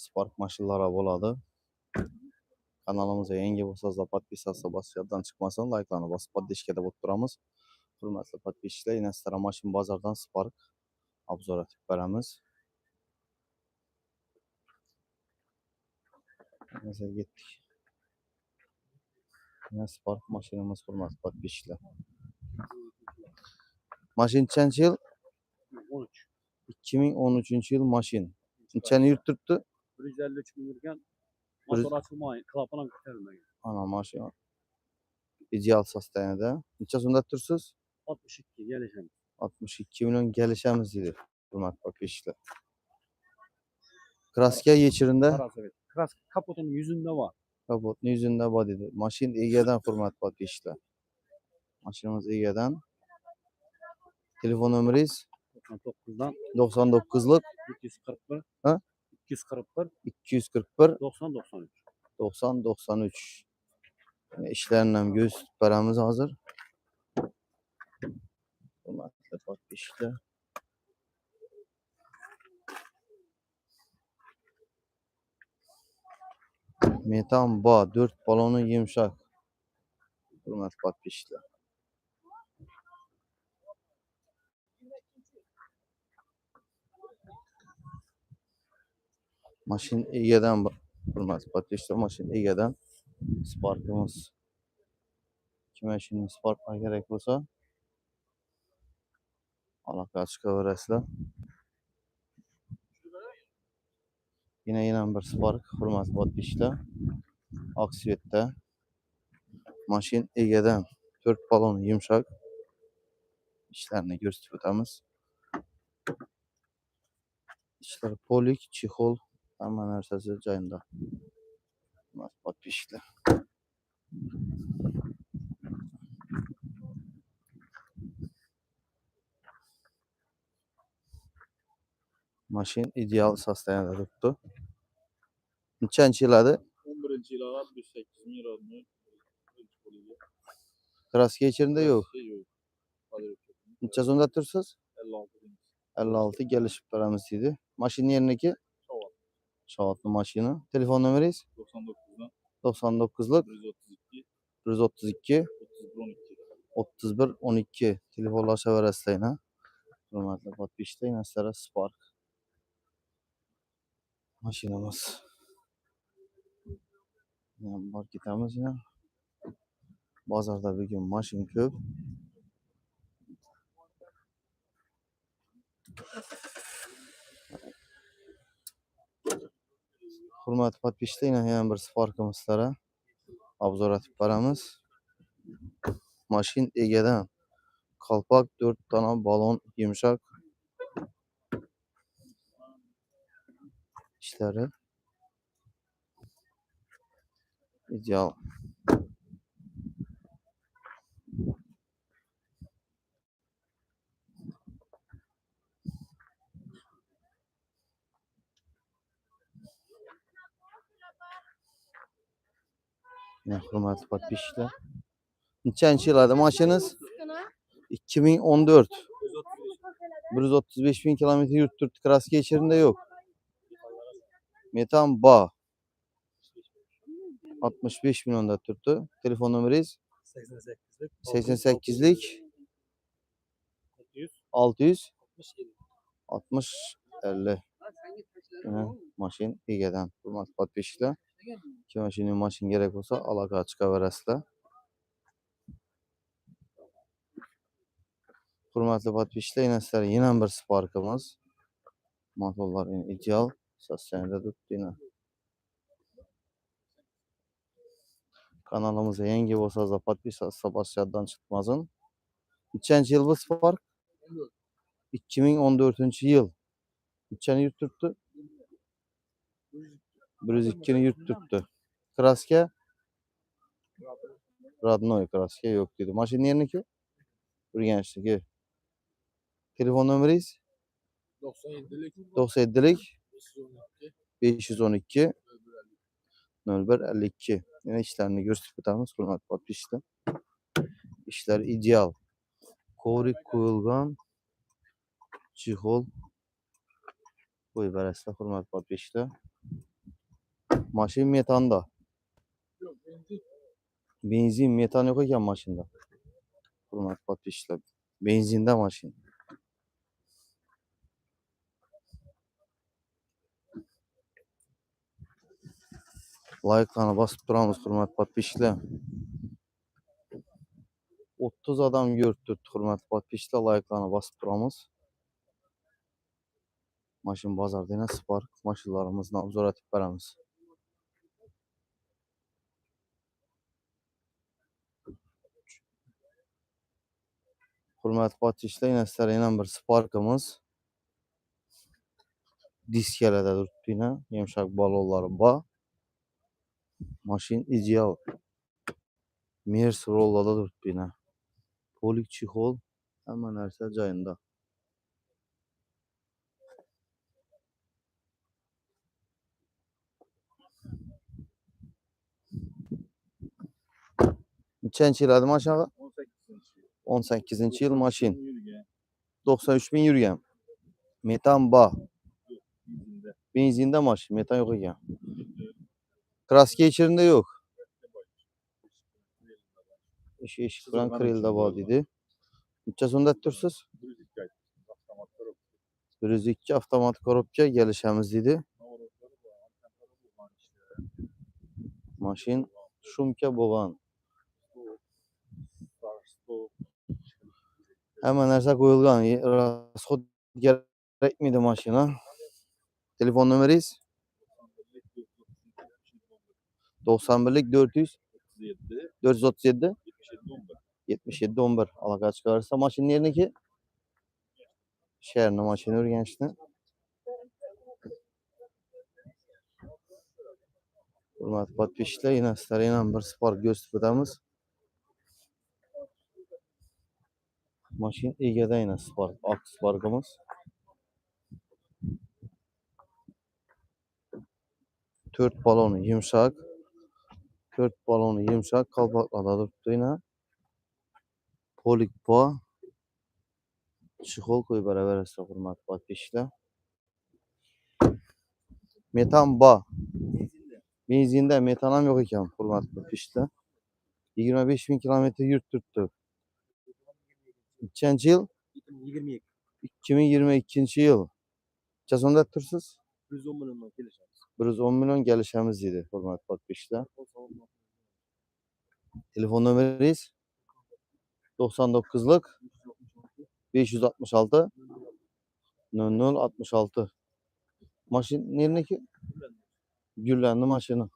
Spark maşınlara boladı. Kanalımıza yangi bo'lsanizlar podpisatsiya bosib yoddan chiqmasin, like'larni bosib podpishka deb o'tiramiz. Hurmatli podpishchilar, Inastara mashin bozordan Spark obzor etib beramiz. Biz ketdik. Spark mashinamiz hurmatli podpishchilar. Mashin nechanchi yil? 13. 2013-yil mashin. Nechani yurtiribdi? 153 bin yurgan. Motor açılmayın, klapanan ko'tarilmagan. Ana mashina ideal sostoyanida. Necha so'mda tursiz? 62 gelişemiz. 62 milyon gelişemiz dedi. Hurmatli podpishchilar. Kraska yechirindi. Kraska kapotunun yüzünde var. Kapotning yuzida bor dedi. Mashin egadan hurmatli podpishchilar. Mashinamiz egadan. Telefon nomeringiz 99'dan 99lik 241 ha? 241 241 90 93. 90 93. Yani işlerini ham göz tutib beramiz hozir. Hurmatli podpishchilar. Metan bor, 4 baloni yumshoq. Hurmatli podpishchilar. Mashin egadan hurmatli podpishchilar, mashin egadan Spark'imiz. Kim mashinani Spark kerak bo'lsa, aloqa chiqaverasizlar. Yana bir Spark hurmatli podpishchilar. Oksvetda. Mashin egadan 4 balon yumshoq. İşlerini ko'rsatib o'tamiz. İşler polik, chexol, hamma narsasi joyida. Podpishchilar. Mashin ideal sostoyanida turibdi. Nechanchi yil edi? 11-yil 108 ming rodnoy. Kraska yechirindi yo'q? Necha so'mda tursiz? 56. 56 kelishib beramiz dedi. Mashina yerniki? Shavatli mashina. Telefon nomeringiz? 99'dan 99lik 132 132 31 12. Telefonlashaverasizlar ha. Hurmatli podpishchilar, Inastara Spark mashinamiz. Bor ketamiz ya. Bozorda bugun mashin ko'p. Hurmatli podpishchilar, yana bir Spark'imizlara obzor etib beramiz. Mashin egadan qalpoq, 4 dona balon yumshoq. İşleri ideal. Yine hurmatli podpishchilar. Nechanchi yil edi mashinangiz? 2014. 135 bin kilometre yurtturibdi. Kraska yechirindi yo'q? Metan bor. 65 millionda turibdi. Telefon nomeringiz? 88lik 600 60 50. Mashin egadan. Hurmatli podpishchilar. Kim mashin kerak bo'lsa, aloqa chiqaverasizlar. Hurmatli podpishchilar, yana bir Spark'imiz. Motorlar ideal sostoyanida turibdi. Kanalımıza yangi bo'lsangiz podpisatsiya bosib yoddan chiqmasin. Nechanchi yil bu Spark? 2014-yil. Nechani yurib turibdi? 102 ni yurib turibdi. Kraska? Rodnoy kraska yo'q dedi. Mashina yerniki? Urganchniki. Telefon nomeringiz? 97lik 512 0152. Yine işlerini gösterip o'tamiz, hurmatli podpishchilar. İşler ideal. Kovrik qo'yilgan, chexol qo'yib berasizlar, hurmatli podpishchilar. Maşin metanda. Benzin, metan yok ekan maşında. Hurmatli podpischilar. Benzinda maşin. Like'larni bosib turamiz, hurmatli podpischilar. 30 adam ko'rib turibdi, hurmatli podpischilar. Like'larni bosib turamiz. Maşin bozorda yana Spark mashinlarimizni obzor etib beramiz. Hurmatli podpischilar, yana sizlarga yana bir Spark'imiz diskalada turibdi yana. Yumshoq balonlari bor. Maşin ideal. Mers rollada turibdi yana. Polik chexol, hamma narsa joyida. Nechanchi yil edi mashina? 18-yil mashin. 93 bin yurgan. Metan bor. Benzinda mashin, metan yo'q ekan. Kraska içerisinde yok. Eshik bilan krilda bor dedi. Necha so'mda tursiz? 102 avtomat korobka kelishamiz dedi. Mashin shumka bo'lgan. Hamma narsa qo'yilgan. Rasxod kerakmidi mashina? Telefon nomeringiz? 91'lik 400 437 77 11. Aloqa chiqarsa mashina yerniki? Sherni mashina o'rganishni. Hurmatli podpischilar, yana sizlarga ham bir Spark ko'rsatib o'tamiz. Mashin egada yana Spark, oq Spark'imiz. 4 baloni yumshoq. 4 baloni yumshoq, qalpoqlarda turibdi yana. Polik bor. Chexol qo'yib beraverasizlar, hurmatli podpischilar. Metan bor. Benzinda metan ham yo'q ekan, hurmatli podpischilar. 25 bin kilometr yurib turibdi. Nechanchi yil? 2022 yil. Necha so'mda tursiz? 110 milliondan kelishamiz. 110 milyon gelişemiz dedi, hurmatli podpischilar. Telefon nomeringiz? 99'lık 566 0066. Maşin nerede? Güllendi maşını.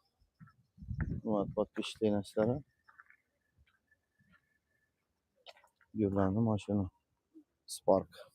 Hurmatli podpischilar sizlarga. Güllendi maşını. Spark.